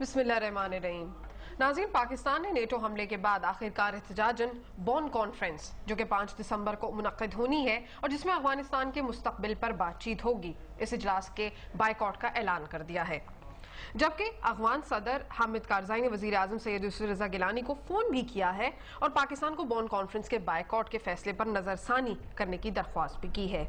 बिस्मिल्लाहिर्रहमानिर्रहीम। नाज़रीन, पाकिस्तान ने नेटो हमले के बाद आखिरकार एहतजाजन बॉन कॉन्फ्रेंस जो कि 5 दिसंबर को मुनक्किद होनी है और जिसमें अफगानिस्तान के मुस्तकबिल पर बातचीत होगी, इस इजलास के बायकॉट का ऐलान कर दिया है। जबकि अफगान सदर हामिद कारज़ाई ने वज़ीर आज़म सैयद यूसुफ रज़ा गिलानी को फोन भी किया है और पाकिस्तान को बॉन कॉन्फ्रेंस के बायकॉट के फैसले पर नजरसानी करने की दरख्वास्त भी की है।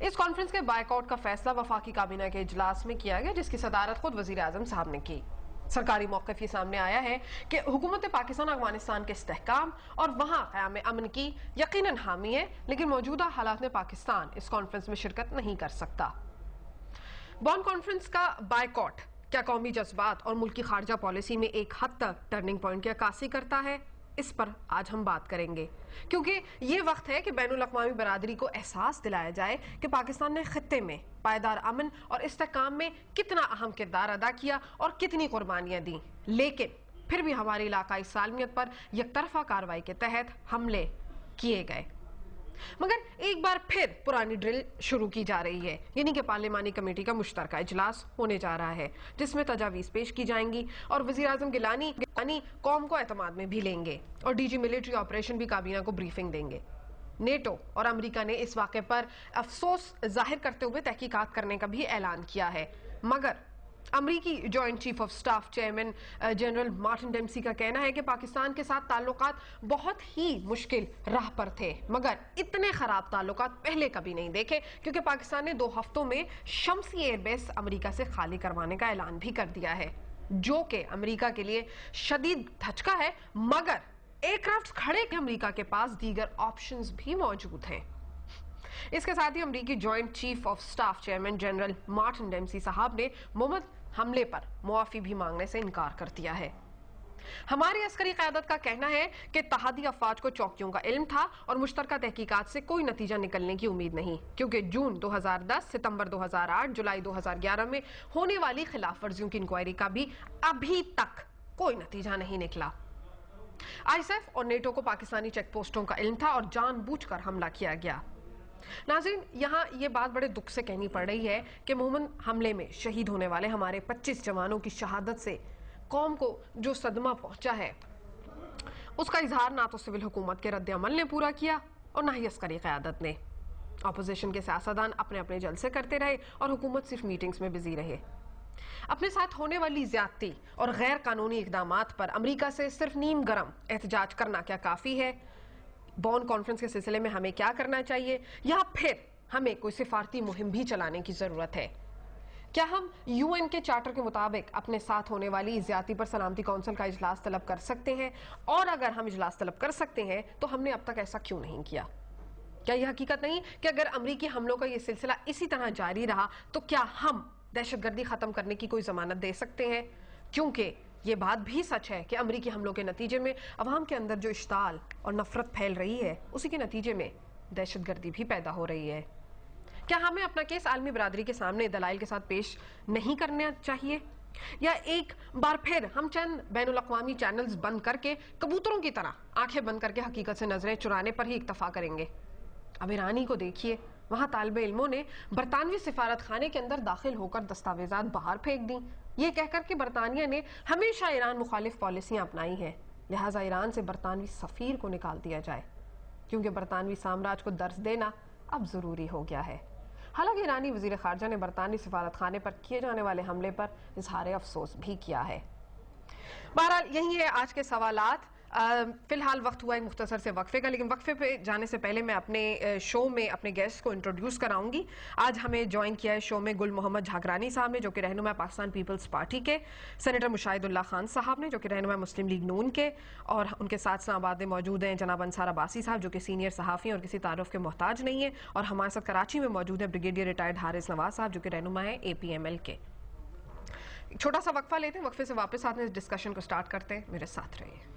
इस कॉन्फ्रेंस के बायकॉट का फैसला वफाकी काबीना के इजलास में किया गया, जिसकी सदारत खुद वज़ीर आज़म साहब ने की। सरकारी मौक़िफ़ ये सामने आया है कि हुकूमत पाकिस्तान अफगानिस्तान के इस्तेहकाम और वहां क़याम अमन की यकीनन हामी है, लेकिन मौजूदा हालात में पाकिस्तान इस कॉन्फ्रेंस में शिरकत नहीं कर सकता। बॉन कॉन्फ्रेंस का बायकॉट क्या कौमी जज्बात और मुल्क की खारजा पॉलिसी में एक हद तक टर्निंग पॉइंट की अक्कासी करता है? इस पर आज हम बात करेंगे, क्योंकि ये वक्त है कि बैनुल अक़वामी बरादरी को एहसास दिलाया जाए कि पाकिस्तान ने खित्ते में पायदार अमन और इस्तेहकाम में कितना अहम किरदार अदा किया और कितनी कुर्बानियां दी, लेकिन फिर भी हमारी इलाकाई सालमियत पर यकतरफा कार्रवाई के तहत हमले किए गए। मगर एक बार फिर पुरानी ड्रिल शुरू की जा रही है, यानी कि पार्लिमानी कमेटी का मुश्तरका इजलास होने जा रहा है, जिसमें तजावीज पेश की जाएंगी और वज़ीर आज़म गिलानी कौम को एतमाद में भी लेंगे और डीजी मिलिट्री ऑपरेशन भी काबीना को ब्रीफिंग देंगे। नेटो और अमेरिका ने इस वाक़े पर अफसोस जाहिर करते हुए तहकीकात करने का भी ऐलान किया है, मगर अमरीकी joint chief of staff chairman general Martin Dempsey का कहना है कि पाकिस्तान के साथ ताल्लुकात बहुत ही मुश्किल राह पर थे, मगर इतने खराब ताल्लुकात पहले कभी नहीं देखे, क्योंकि पाकिस्तान ने 2 हफ्तों में शम्सी एयरबेस अमरीका से खाली करवाने का ऐलान भी कर दिया है, जो कि अमरीका के लिए शदीद धचका है। मगर एयरक्राफ्ट खड़े के अमरीका के पास दीगर ऑप्शंस भी मौजूद हैं। इसके साथ ही अमरीकी joint chief of staff chairman general Martin Dempsey साहब ने मोहम्मद हमले पर मुआफी भी मांगने से इनकार कर दिया है। हमारी अस्करी क़यादत का कहना है कि तहादी अफवाज को चौकियों का इल्म था और मुश्तरका तहकीकात से कोई नतीजा निकलने की उम्मीद नहीं, क्योंकि जून 2010, सितंबर 2008, जुलाई 2011 में होने वाली खिलाफ वर्जियों की इंक्वायरी का भी अभी तक कोई नतीजा नहीं निकला। आईएसएफ और नेटो को पाकिस्तानी चेक पोस्टों का इल्म था और जानबूझकर हमला किया गया। नाज़रीन, यहाँ ये बात बड़े दुख से कहनी पड़ रही है कि मोहम्मद हमले में शहीद होने वाले हमारे 25 जवानों की शहादत से कौम को जो सदमा पहुंचा है, उसका इजहार ना तो सिविल हुकूमत के रद्द अमल ने पूरा किया और ना ही अस्करी क़यादत ने। अपोजिशन के सियासतदान अपने अपने जलसे करते रहे और हुकूमत सिर्फ मीटिंग्स में बिजी रहे। अपने साथ होने वाली ज्यादती और गैर कानूनी इकदामात पर अमरीका से सिर्फ नीम गरम एहतजाज करना क्या काफी है? बॉन कॉन्फ्रेंस के सिलसिले में हमें क्या करना चाहिए, या फिर हमें कोई सिफारती मुहिम भी चलाने की जरूरत है? क्या हम यूएन के चार्टर के मुताबिक अपने साथ होने वाली ज्यादती पर सलामती काउंसिल का इजलास तलब कर सकते हैं? और अगर हम इजलास तलब कर सकते हैं तो हमने अब तक ऐसा क्यों नहीं किया? क्या यह हकीकत नहीं कि अगर अमरीकी हमलों का यह सिलसिला इसी तरह जारी रहा तो क्या हम दहशतगर्दी खत्म करने की कोई जमानत दे सकते हैं? क्योंकि ये बात भी सच है कि अमरीकी हमलों के नतीजे में अवाम के अंदर जो इश्ताल और नफरत फैल रही है, उसी के नतीजे में दहशतगर्दी भी पैदा हो रही है। क्या हमें अपना केस आलमी बरादरी के सामने दलाइल के साथ पेश नहीं करना चाहिए, या एक बार फिर हम चंद बैनुल अक़वामी चैनल्स बंद करके कबूतरों की तरह आंखें बंद करके हकीकत से नजरें चुराने पर ही इक्तफा करेंगे? अब ईरानी को देखिए, वहां तालिबे इल्मों ने बरतानवी सिफारत खाने के अंदर दाखिल होकर दस्तावेजात बाहर फेंक दी, ये कहकर कि बरतानिया ने हमेशा ईरान मुखालिफ पॉलिसियां अपनाई हैं, लिहाजा ईरान से बरतानवी सफीर को निकाल दिया जाए, क्योंकि बरतानवी साम्राज्य को दर्ज देना अब जरूरी हो गया है। हालांकि ईरानी वजीर खारजा ने बरतानवी सिफारत खाने पर किए जाने वाले हमले पर इजहार अफसोस भी किया है। बहरहाल यही है आज के सवालात। फिलहाल वक्त हुआ एक मुख्तसर से वक्फे का, लेकिन वक्फे पे जाने से पहले मैं अपने शो में अपने गेस्ट को इंट्रोड्यूस कराऊंगी। आज हमें ज्वाइन किया है शो में गुल मोहम्मद झागरानी साहब ने, जो कि रहनुमा पाकिस्तान पीपल्स पार्टी के, सेनेटर मुशाहिदुल्लाह खान साहब ने, जो कि रहनुमा मुस्लिम लीग नून के, और उनके साथ इस्लामाबाद में मौजूद हैं जनाब अंसार अब्बासी साहब, जो कि सीनियर सहाफ़ी हैं और किसी तारुफ के मोहताज नहीं है, और हमारे साथ कराची में मौजूद है ब्रिगेडियर रिटायर्ड हारिस नवाज साहब, जो कि रहनुमा है APML के। छोटा सा वक्फा लेते हैं, वक्फे से वापस आते हैं, डिस्कशन को स्टार्ट करते हैं, मेरे साथ रहिए।